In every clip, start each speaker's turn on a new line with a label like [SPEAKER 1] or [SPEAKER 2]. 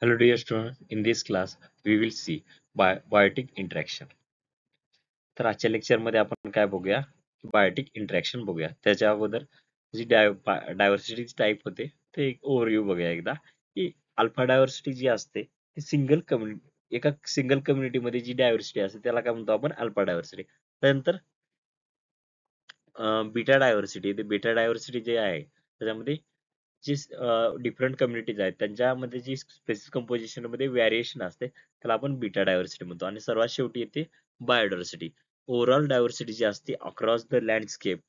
[SPEAKER 1] Hello dear students, in this class we will see biotic interaction. तर आजच्या lecture मध्ये आपण काय बघूया? बायोटिक इंटरॅक्शन बघूया. त्याच्या अगोदर जी डायव्हर्सिटीचे टाईप होते ते एक ओव्हरव्ह्यू बघूया एकदा, की अल्फा डायव्हर्सिटी जी असते ती एका सिंगल कम्युनिटीमध्ये जी डायव्हर्सिटी असते त्याला काय म्हणतो आपण? Alpha diversity. त्यानंतर बीटा डायव्हर्सिटी, ते बीटा डायव्हर्सिटी जे आहे त्याच्यामध्ये जी डिफरंट कम्युनिटीज आहेत त्यांच्यामध्ये जी स्पेसिस कंपोजिशन मध्ये व्हॅरिएशन असते त्याला आपण बीटा डायव्हर्सिटी म्हणतो. आणि सर्वात शेवटी येते बायोडायव्हर्सिटी. ओव्हरऑल डायव्हर्सिटी जी असते across the landscape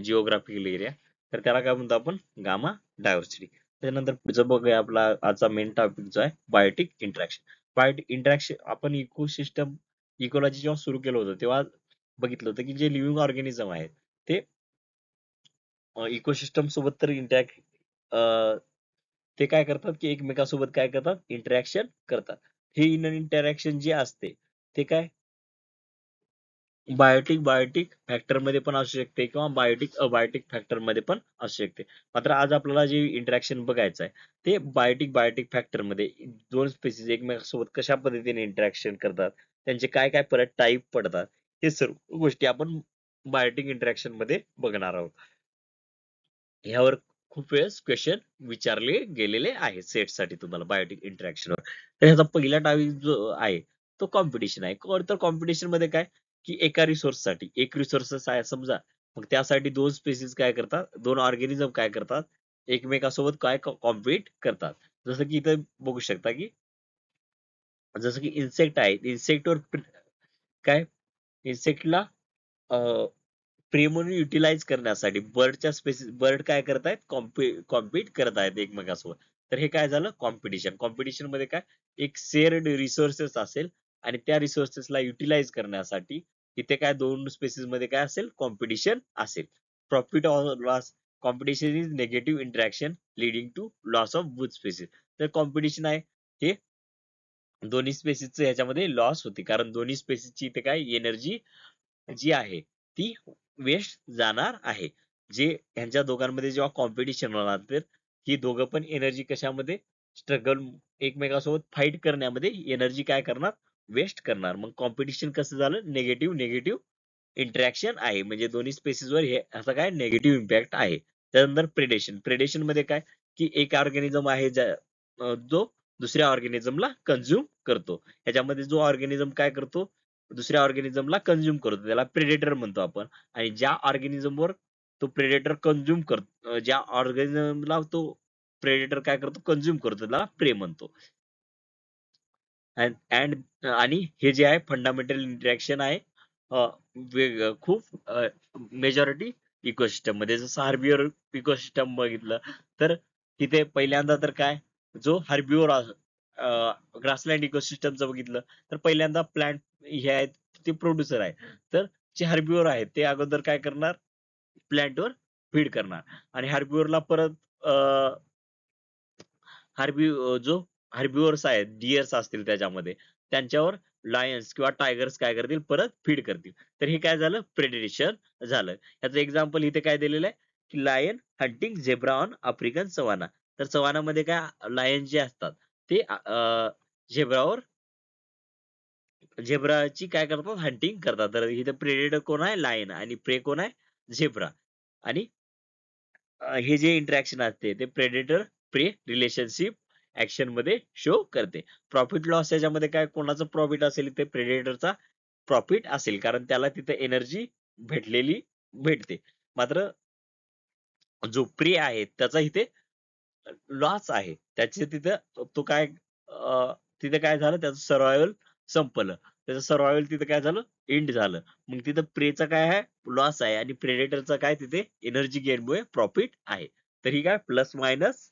[SPEAKER 1] geographical area, तर त्याला काय म्हणतो आपण? Gamma diversity. त्यानंतर पुढचं बघूया आपला आजचा मेन टॉपिक जो आहे बायोटिक इंटरॅक्शन. बायोटिक इंटरॅक्शन आपण इकोसिस्टम इकोलॉजी जेव्हा सुरू केलं होतं तेव्हा बघितलं होतं की जे लिव्हिंग ऑर्गॅनिझम आहेत ते इकोसिस्टम सोबत तर इंटरॅक्ट ते काय करतात की एकमेकांसोबत काय करतात? इंटरॅक्शन करतात. हे इंटरॅक्शन जे असते ते काय बायोटिक फॅक्टर मध्ये पण असू शकते किंवा बायोटिक अबायोटिक फॅक्टर मध्ये पण असू शकते. मात्र आज आपल्याला जे इंटरॅक्शन बघायचं आहे ते बायोटिक फॅक्टर मध्ये दोन स्पेसिस एकमेकांसोबत कशा पद्धतीने इंटरॅक्शन करतात, त्यांचे काय काय परत टाईप पडतात, हे सर्व गोष्टी आपण बायोटिक इंटरॅक्शन मध्ये बघणार आहोत. ह्यावर खूप वेळेस क्वेश्चन विचारले गेलेले आहेत सेट साठी तुम्हाला बायोटिक इंटरॅक्शनवर. तर ह्याचा पहिला टॉपिक जो आहे तो कॉम्पिटिशन आहे. तर कॉम्पिटिशन मध्ये काय की एका रिसोर्स साठी एक रिसोर्सेस आहे समजा, मग त्यासाठी दोन स्पेसिस काय करतात, दोन ऑर्गॅनिझम काय करतात, एकमेकांसोबत काय कॉम्पिट करतात. जसं की इथं बघू शकता की जसं की इन्सेक्ट आहे, इन्सेक्टवर काय इन्सेक्टला प्रे म्हणून युटिलाइज करण्यासाठी बर्ड काय करतायत? कॉम्पिट करत आहेत एकमेकांसोबत. तर हे काय झालं? कॉम्पिटिशन. कॉम्पिटिशन मध्ये काय एक शेअर्ड रिसोर्सेस असेल आणि त्या रिसोर्सेसला युटिलाइज करण्यासाठी इथे काय दोन स्पेसिस मध्ये काय असेल? कॉम्पिटिशन असेल. Profit or loss. Competition is negative interaction leading to loss of good species. तर कॉम्पिटिशन आहे हे दोन्ही स्पेसिसचं ह्याच्यामध्ये लॉस होते, कारण दोन्ही स्पेसिसची इथे काय एनर्जी जी आहे ती वेस्ट जाणार आहे. जे ह्यांच्या दोघांमध्ये जेव्हा कॉम्पिटिशन होणार तर ही दोघं पण एनर्जी कशामध्ये स्ट्रगल एकमेकांसोबत फाईट करण्यामध्ये एनर्जी काय करणार? वेस्ट करणार. मग कॉम्पिटिशन कसं झालं? निगेटिव्ह निगेटिव्ह इंटरॅक्शन आहे, म्हणजे दोन्ही स्पेसिसवर हे असा काय निगेटिव्ह इम्पॅक्ट आहे. त्यानंतर प्रेडेशन. प्रेडेशन मध्ये काय की एक ऑर्गॅनिझम आहे जो दुसऱ्या ऑर्गॅनिझमला कन्झ्युम करतो. ह्याच्यामध्ये जो ऑर्गॅनिझम काय करतो? दुसऱ्या ऑर्गॅनिझमला कन्झ्युम करतो, त्याला प्रेडेटर म्हणतो आपण. आणि ज्या ऑर्गॅनिझमवर तो प्रेडेटर कन्झ्युम करतो, ज्या ऑर्गॅनिझमला तो प्रेडेटर काय करतो? कन्झ्युम करतो, त्याला प्रे म्हणतो. अँड आणि हे जे आहे फंडामेंटल इंटरॅक्शन आहे खूप मेजॉरिटी इकोसिस्टम मध्ये. जसं हार्बिवर इकोसिस्टम बघितलं तर तिथे पहिल्यांदा तर काय जो हार्बिवर ग्रासलँड इकोसिस्टमचं बघितलं तर पहिल्यांदा प्लांट हे आहेत ते प्रोड्युसर आहे. तर जे हार्बिवर आहेत ते अगोदर काय करणार? प्लांटवर फीड करणार. आणि हार्बिवरला परत जो हार्बिव्हर्स आहेत, डिअर्स असतील त्याच्यामध्ये, त्यांच्यावर लायन्स किंवा टायगर्स काय करतील? परत फीड करतील. तर हे काय झालं? प्रेडेशन झालं. याचं एक्झाम्पल इथे काय दिलेलं आहे की lion hunting zebra on African savanna. तर सवानामध्ये काय लायन जे असतात ते झेब्रावर झेब्राची काय करतात? हंटिंग करतात. तर इथे प्रेडेटर कोण आहे? लायन. आणि प्रे कोण आहे? झेब्रा. आणि हे जे इंटरॅक्शन असते ते प्रेडेटर प्रे रिलेशनशिप ऍक्शन मध्ये शो करते. प्रॉफिट लॉस याच्यामध्ये काय कोणाचं प्रॉफिट असेल? ते प्रेडेटरचा प्रॉफिट असेल, कारण त्याला तिथे एनर्जी भेटलेली भेटते. मात्र जो प्रे आहे त्याचा इथे लॉस आहे. त्याचे तिथं तो काय तिथे काय झालं? त्याचं सर्व्हायव्हल संपलं. त्याचं सर्व्हायव्हल तिथे काय झालं? एंड झालं. मग तिथं प्रेचा काय आहे? लॉस आहे. आणि प्रेडेटरचा काय तिथे एनर्जी गेनमुळे प्रॉफिट आहे. तर ही काय प्लस मायनस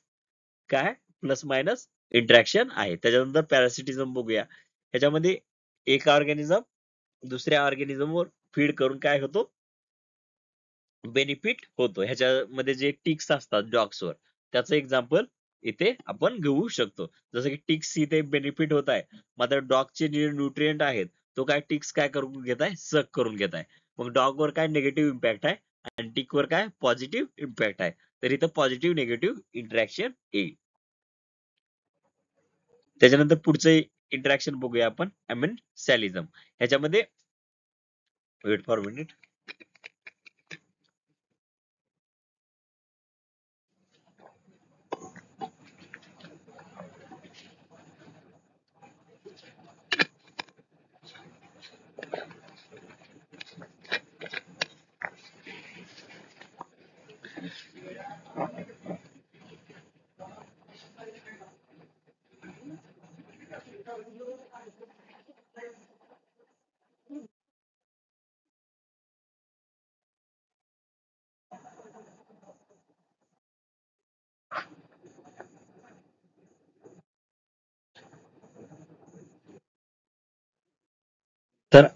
[SPEAKER 1] काय प्लस मायनस इंटरॅक्शन आहे. त्याच्यानंतर पॅरासिटिझम बघूया. ह्याच्यामध्ये एक ऑर्गॅनिझम दुसऱ्या ऑर्गॅनिझमवर फीड करून काय होतो? बेनिफिट होतो. ह्याच्यामध्ये जे टिक्स असतात डॉग्सवर, त्याचं एक्झाम्पल इथे आपण घेऊ शकतो. जसं की टिक्स इथे बेनिफिट होत आहे, मात्र डॉगचे जे न्यूट्रिएंट आहेत तो काय टिक्स काय करून घेत आहे? सक करून घेत आहे. मग डॉगवर काय निगेटिव्ह इम्पॅक्ट आहे आणि टिकवर काय पॉझिटिव्ह इम्पॅक्ट आहे. तर इथं पॉझिटिव्ह निगेटिव्ह इंटरॅक्शन येईल. त्याच्यानंतर पुढचं इंटरॅक्शन बघूया आपण अमेन्सॅलिझम. ह्याच्यामध्ये वेट फॉर मिनिट. तर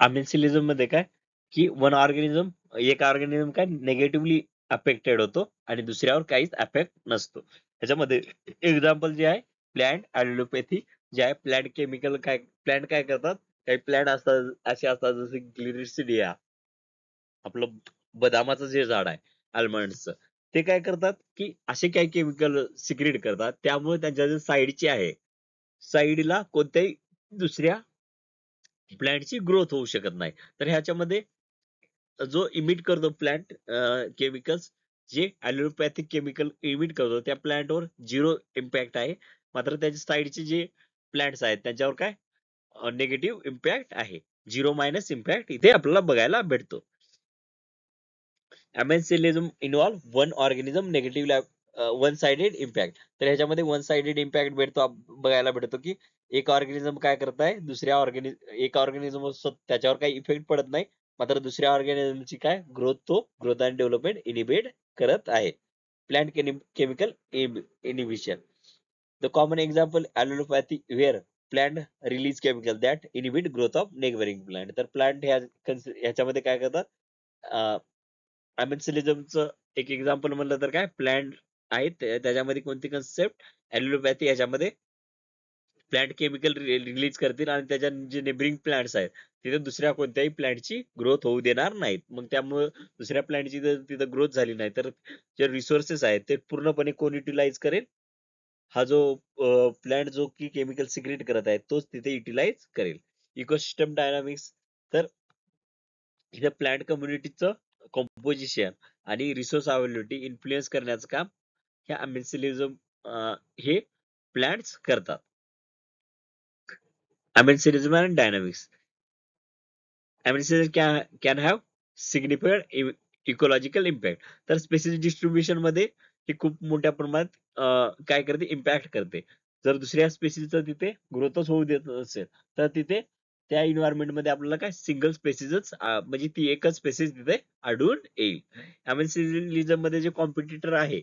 [SPEAKER 1] अमेन्सिलिझम मध्ये काय की एक ऑर्गॅनिझम काय निगेटिव्हली अफेक्टेड होतो आणि दुसऱ्यावर काहीच अफेक्ट नसतो. त्याच्यामध्ये एक्झाम्पल जे आहे प्लॅन्ट ॲलोपॅथी जे आहे प्लॅन्ट काय करतात, काही प्लॅन्ट असतात असे असतात जसे ग्लिरिसिडिया, आपलं बदामाचं जे झाड आहे आल्मंडचं, ते काय करतात की असे काही केमिकल सिक्रेट करतात त्यामुळे त्यांच्या जे साईडचे आहे साईडला कोणत्याही दुसऱ्या प्लॅन्टची ग्रोथ होऊ शकत नाही. तर ह्याच्यामध्ये जो इमिट करतो प्लांट केमिकल्स, जे ॲलोपॅथिक केमिकल इमिट करतो त्या प्लांटवर 0 इम्पॅक्ट आहे. मात्र त्याच्या साईडचे जे प्लांट्स आहेत त्यांच्यावर काय निगेटिव्ह इम्पॅक्ट आहे. 0 मायनस इम्पॅक्ट इथे आपल्याला बघायला भेटतो. Amensalism involve one organism negative one sided impact. तर ह्याच्यामध्ये वन साइडेड इम्पॅक्ट बघायला भेटतो की एक ऑर्गॅनिझम काय करत आहे एक ऑर्गॅनिझम त्याच्यावर काही इफेक्ट पडत नाही, मात्र दुसऱ्या ऑर्गॅनिझमची काय ग्रोथ आणि डेव्हलपमेंट इनिबिट करत आहे. Plant chemical inhibition. The common example allelopathy where plant release chemical that inhibit growth of neighbouring plant. तर प्लांट ह्याच्यामध्ये काय करतात, अमेन्सिलिझमचं एक एक्झाम्पल म्हणलं तर काय प्लांट आहेत त्याच्यामध्ये कोणती कन्सेप्ट ॲलोपॅथी, याच्यामध्ये प्लांट केमिकल रिलीज करतील आणि त्याच्या जे नेबरिंग प्लांट्स आहेत तिथे दुसऱ्या कोणत्याही प्लांटची ग्रोथ होऊ देणार नाहीत. मग त्यामुळे दुसऱ्या प्लांटची जर तिथं ग्रोथ झाली नाही तर जे रिसोर्सेस आहेत ते पूर्णपणे कोण युटिलाइज करेल, हा जो प्लांट जो की केमिकल सिक्रेट करत आहे तोच तिथे युटिलाइज करेल. Ecosystem dynamics. तर इथे प्लांट कम्युनिटीचं कंपोजिशन आणि रिसोर्स अवेलेबिलिटी इन्फ्लुएन्स करण्याचं काम ह्या अमेन्सिलिझम हे प्लांट्स करतात. अमेन्सिलिझम आणि dynamics. Amenities can have significant ecological impact. तर स्पेसिस डिस्ट्रीब्युशन मध्ये ही खूप मोठ्या प्रमाणात काय करते, इम्पॅक्ट करते. जर दुसऱ्या स्पेसिसचा तिथे ग्रोथच होऊ देत असेल तर तिथे त्या इन्व्हायरमेंट मध्ये आपल्याला काय सिंगल स्पेसिसच म्हणजे ती एकच स्पेसिस तिथे आढळून येईल. अमेन्सिलिझम मध्ये जे कॉम्पिटिटर आहे,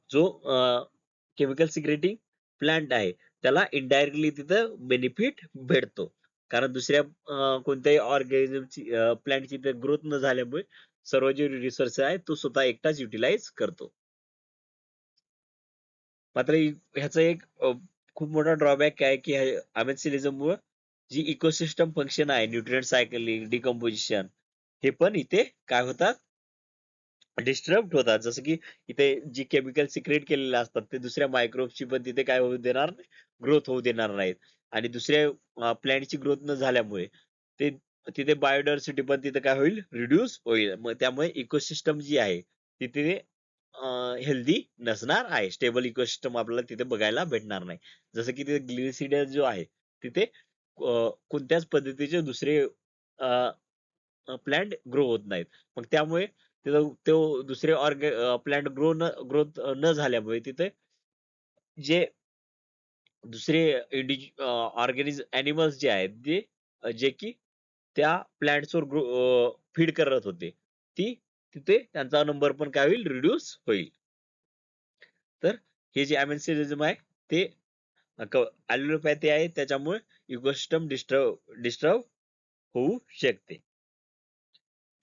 [SPEAKER 1] जो केमिकल सिक्रेटिंग प्लांट आहे, त्याला इनडायरेक्टली तिथं बेनिफिट भेटतो. कारण दुसऱ्या कोणत्याही ऑर्गॅनिझमची प्लांटची ग्रोथ न झाल्यामुळे सर्व जे रिसोर्स आहे तो स्वतः एकटाच युटिलाइज करतो. मात्र ह्याचा एक खूप मोठा ड्रॉबॅक आहे की अमेन्सिलिझम मुळे जी इकोसिस्टम फंक्शन आहे, न्यूट्रिएंट सायकलिंग, डिकम्पोजिशन, हे पण इथे काय होतात, डिस्टर्ब होतात. जसं की इथे जी केमिकल सिक्रेट केलेले असतात ते दुसऱ्या मायक्रोबची पण तिथे काय होऊ देणार नाही, ग्रोथ होऊ देणार नाहीत. आणि दुसऱ्या प्लॅन्टची ग्रोथ न झाल्यामुळे ते तिथे बायोडायव्हर्सिटी पण तिथे काय होईल, रिड्यूस होईल. मग त्यामुळे इकोसिस्टम जी आहे तिथे हेल्दी नसणार आहे. स्टेबल इकोसिस्टम आपल्याला तिथे बघायला भेटणार नाही. जसं की तिथे ग्लिसिडिया जो आहे तिथे कोणत्याच पद्धतीचे दुसरे प्लांट ग्रो होत नाहीत. मग त्यामुळे तिथं तो दुसरे प्लांट ग्रोथ न झाल्यामुळे तिथे जे दुसरे अॅनिमल्स जे आहेत ते जे की त्या प्लांट्सवर फीड करत होते, ती तिथे त्यांचा नंबर पण काय होईल, रिड्यूस होईल. तर हे जे अमेन्सिलिझम आहे ते ॲलोपॅथी आहे त्याच्यामुळे इकोसिस्टम डिस्टर्ब होऊ शकते.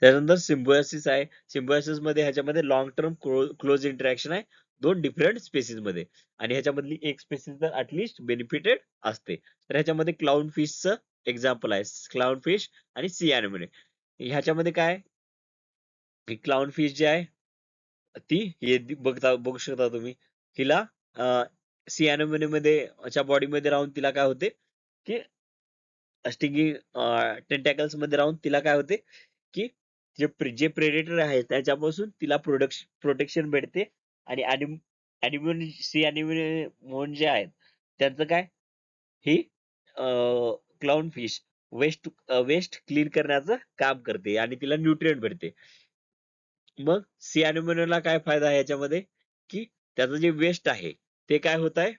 [SPEAKER 1] त्यानंतर सिम्बायोसिस आहे. सिम्बायोसिस मध्ये ह्याच्यामध्ये लॉंग टर्म क्लोज इंटरॅक्शन आहे दोन डिफरंट स्पेसिस मध्ये, आणि ह्याच्यामधली एक स्पेसिस तर ऍटलिस्ट बेनिफिटेड असते. तर ह्याच्यामध्ये क्लाउन फिशचं एक्झाम्पल आहे. क्लाउन फिश आणि सी अॅनेमोने. ह्याच्यामध्ये काय, क्लाउन फिश जी आहे ती हे बघू शकता तुम्ही, हिला सी अॅनेमोनी मध्ये च्या बॉडीमध्ये राहून तिला काय होते की स्टिंगिंग टेंटॅकल्स मध्ये राहून तिला काय होते की जे प्रेडेटर आहे त्याच्यापासून तिला प्रोटेक्शन भेटते. आणि अॅनिमोन सी अॅनिमोन जे आहेत त्यांचं काय, ही क्लाउन फिश वेस्ट क्लीन करण्याचं काम करते आणि तिला न्यूट्रिएंट भेटते. मग सी अॅनिमोनला काय फायदा आहे याच्यामध्ये की त्याचं जे वेस्ट आहे ते काय होत आहे,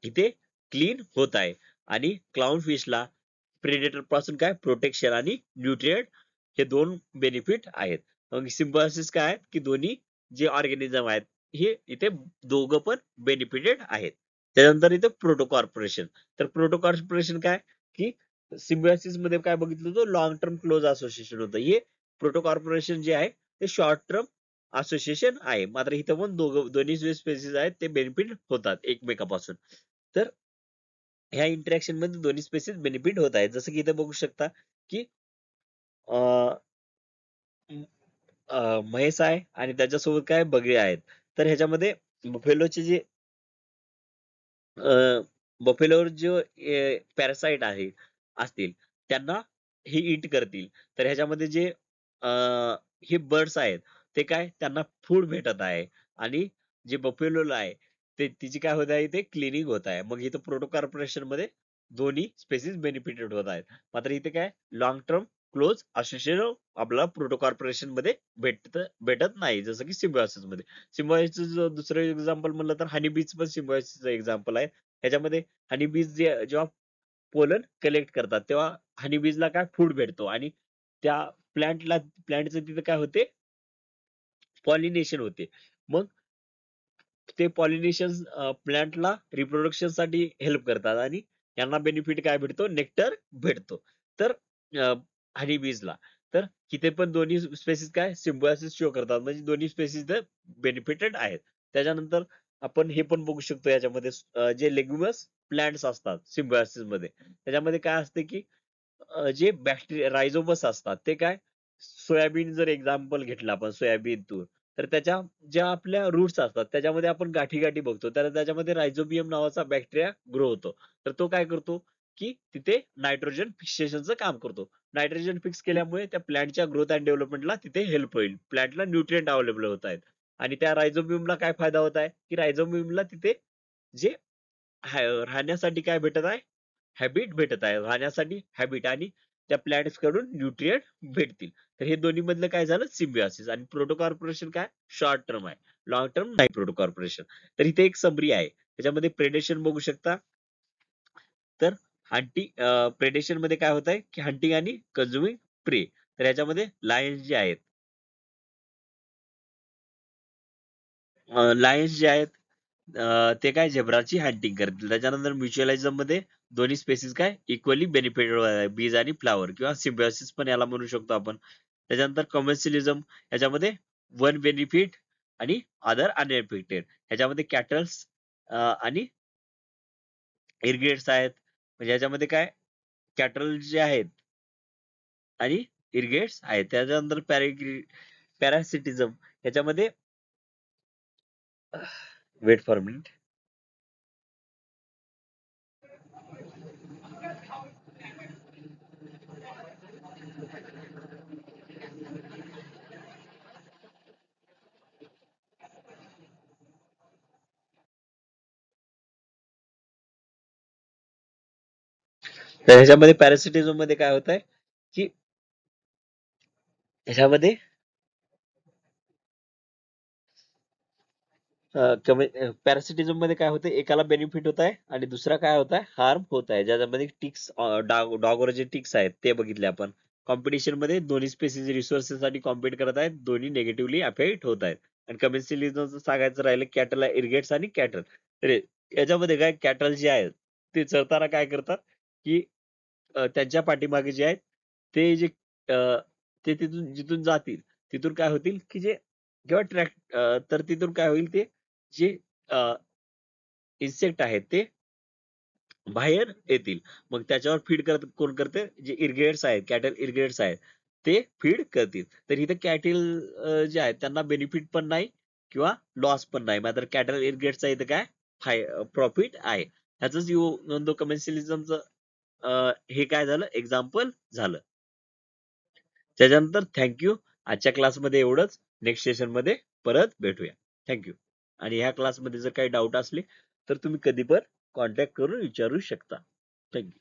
[SPEAKER 1] इथे क्लीन होत आहे. आणि क्लाउन फिशला प्रेडेटर पासून काय प्रोटेक्शन आणि न्यूट्रिएंट हे दोन बेनिफिट आहेत. मग सिम्बायोसिस काय आहेत की दोन्ही जे ऑर्गॅनिझम आहेत हे इथे दोघं पण बेनिफिटेड आहेत. त्यानंतर इथे प्रोटोकॉर्पोरेशन. तर प्रोटोकॉर्पोरेशन काय की सिम्बायोसिस मध्ये काय बघितलं होतं, लॉंग टर्म क्लोज असोसिएशन होतं. हे प्रोटोकॉर्पोरेशन जे आहे ते शॉर्ट टर्म असोसिएशन आहे. मात्र इथं पण दोन्ही जे स्पेसिस आहेत ते बेनिफिट होतात एकमेकापासून. तर ह्या इंटरॅक्शन मध्ये दोन्ही स्पेसिस बेनिफिट होत आहेत. जसं की इथे बघू शकता की अं, म्हैस आहे आणि त्याच्यासोबत काय बगळे आहेत. तर ह्याच्यामध्ये बफेलोचे जे बफेलोवर जे पॅरासाइट आहे असतील त्यांना हे इट करतील. तर ह्याच्यामध्ये जे हे बर्ड्स आहेत ते काय त्यांना फूड भेटत आहे. आणि जे बफेलोला आहे ते तिची काय होत आहे ते क्लिनिंग होत आहे. मग इथं प्रोटो कॉर्पोरेशन मध्ये दोन्ही स्पेसिस बेनिफिटेड होत आहेत. मात्र इथे काय लॉंग टर्म क्लोज असोसिएशन आपल्याला प्रोटो कॉर्पोरेशन मध्ये भेटत नाही, जसं की सिम्बायोसिस मध्ये. सिम्बायोसिस दुसरं एक्झाम्पल म्हणलं तर हनी बीच पण सिम्बायोसिसचं एक्झाम्पल आहे. ह्याच्यामध्ये हनी बीज जेव्हा पोलन कलेक्ट करतात तेव्हा हनी बीजला काय फूड भेटतो आणि त्या प्लांटचं तिथे काय होते पॉलिनेशन होते. मग ते पॉलिनेशन प्लांटला रिप्रोडक्शन साठी हेल्प करतात आणि यांना बेनिफिट काय भेटतो, नेक्टर भेटतो. तर हनी बीजला तर इथे पण दोन्ही स्पेसिस काय सिम्बायोसिस शो करतात, म्हणजे दोन्ही स्पेसिस बेनिफिटेड आहेत. त्याच्यानंतर आपण हे पण बघू शकतो याच्यामध्ये जे लेग्युमस प्लांट्स असतात सिम्बायोसिस मध्ये त्याच्यामध्ये काय असते की जे बॅक्टेरिया रायझोमस असतात ते काय, सोयाबीन जर एक्झाम्पल घेतलं आपण सोयाबीन तूर, तर त्याच्या ज्या आपल्या रूट्स असतात त्याच्यामध्ये आपण गाठी गाठी बघतो, तर त्याच्यामध्ये रायझोबियम नावाचा बॅक्टेरिया ग्रो होतो. तर तो काय करतो की तिथे नायट्रोजन फिक्सेशनचं काम करतो. नायट्रोजन फिक्स केल्यामुळे त्या प्लांटच्या ग्रोथ अँड डेव्हलपमेंटला तिथे हेल्प होईल, प्लांटला न्यूट्रिएंट अवेलेबल होत आहेत. आणि त्या रायझोबियमला काय फायदा होत आहे की रायझोबियमला तिथे जे राहण्यासाठी काय भेटत आहे, हॅबिट भेटत आहे, राहण्यासाठी हॅबिट आणि त्या प्लॅंट्स कडून न्यूट्रिएंट भेटतील. तर हे दोन्ही मधलं काय झालं सिम्बियोसिस. आणि प्रोटो कॉर्पोरेशन काय शॉर्ट टर्म आहे, लॉंग टर्म नाही प्रोटो कॉर्पोरेशन. तर इथे एक समरी आहे त्याच्यामध्ये प्रेडेशन बघू शकता. तर प्रेडेशन मध्ये काय होत आहे की हंटिंग आणि कन्झ्युमिंग प्रे. तर याच्यामध्ये लायन्स जे आहेत, लायन्स जे आहेत ते काय झेब्राची हंटिंग करतील. त्याच्यानंतर म्युच्युअलिझम मध्ये दोन्ही स्पेसिस काय इक्वली बेनिफिटेड आहे, बीज आणि फ्लावर किंवा सिम्बायोसिस पण याला म्हणू शकतो आपण. त्याच्यानंतर कमर्शियलिझम याच्यामध्ये वन बेनिफिट आणि अदर अनएफेक्टेड. ह्याच्यामध्ये कॅटल्स आणि इरगेट्स आहेत. म्हणजे याच्यामध्ये काय कॅटल जे आहेत आणि इरगेट्स आहेत. त्याच्यानंतर पॅरासिटिझम ह्याच्यामध्ये वेट फॉर मिनिट. तर ह्याच्यामध्ये पॅरासिटिझम मध्ये काय होत आहे की ह्याच्यामध्ये पॅरासिटिझम मध्ये काय होतं, एकाला बेनिफिट होत आहे आणि दुसरा काय होत आहे हार्म होत आहे. ज्याच्यामध्ये टिक्स डॉगवर जे टिक्स आहेत ते बघितले आपण. कॉम्पिटिशन मध्ये दोन्ही स्पेसिस रिसोर्सेस साठी कॉम्पिट करत आहेत, दोन्ही निगेटिव्हली अफेक्ट होत आहेत. आणि कमर्शियलिझमचं सांगायचं राहिलं कॅटल इरिगेट्स आणि कॅटल. तर याच्यामध्ये काय कॅटल जे आहेत ते चरताना काय करतात की त्यांच्या पाठीमागे जे आहेत ते जे ते तिथून जिथून जातील तिथून काय होतील की जे जेव्हा तर तिथून काय होईल ते जे इन्सेक्ट आहेत ते बाहेर येतील. मग त्याच्यावर फीड करत कोण करते, जे इर्गेट्स आहेत कॅटल इर्गेट्स आहेत ते फीड करतील. तर इथे कॅटल जे आहेत त्यांना बेनिफिट पण नाही किंवा लॉस पण नाही. मात्र कॅटल इर्गेट्सचा इथे काय प्रॉफिट आहे. ह्याच नोंदो कमर्शियलिझमचं हे काय झालं एक्झाम्पल झालं. त्याच्यानंतर थँक्यू. आजच्या क्लासमध्ये एवढंच. नेक्स्ट सेशनमध्ये परत भेटूया. थँक्यू. आणि ह्या क्लासमध्ये जर काही डाऊट असले तर तुम्ही कधी पण कॉन्टॅक्ट करून विचारू शकता. थँक्यू.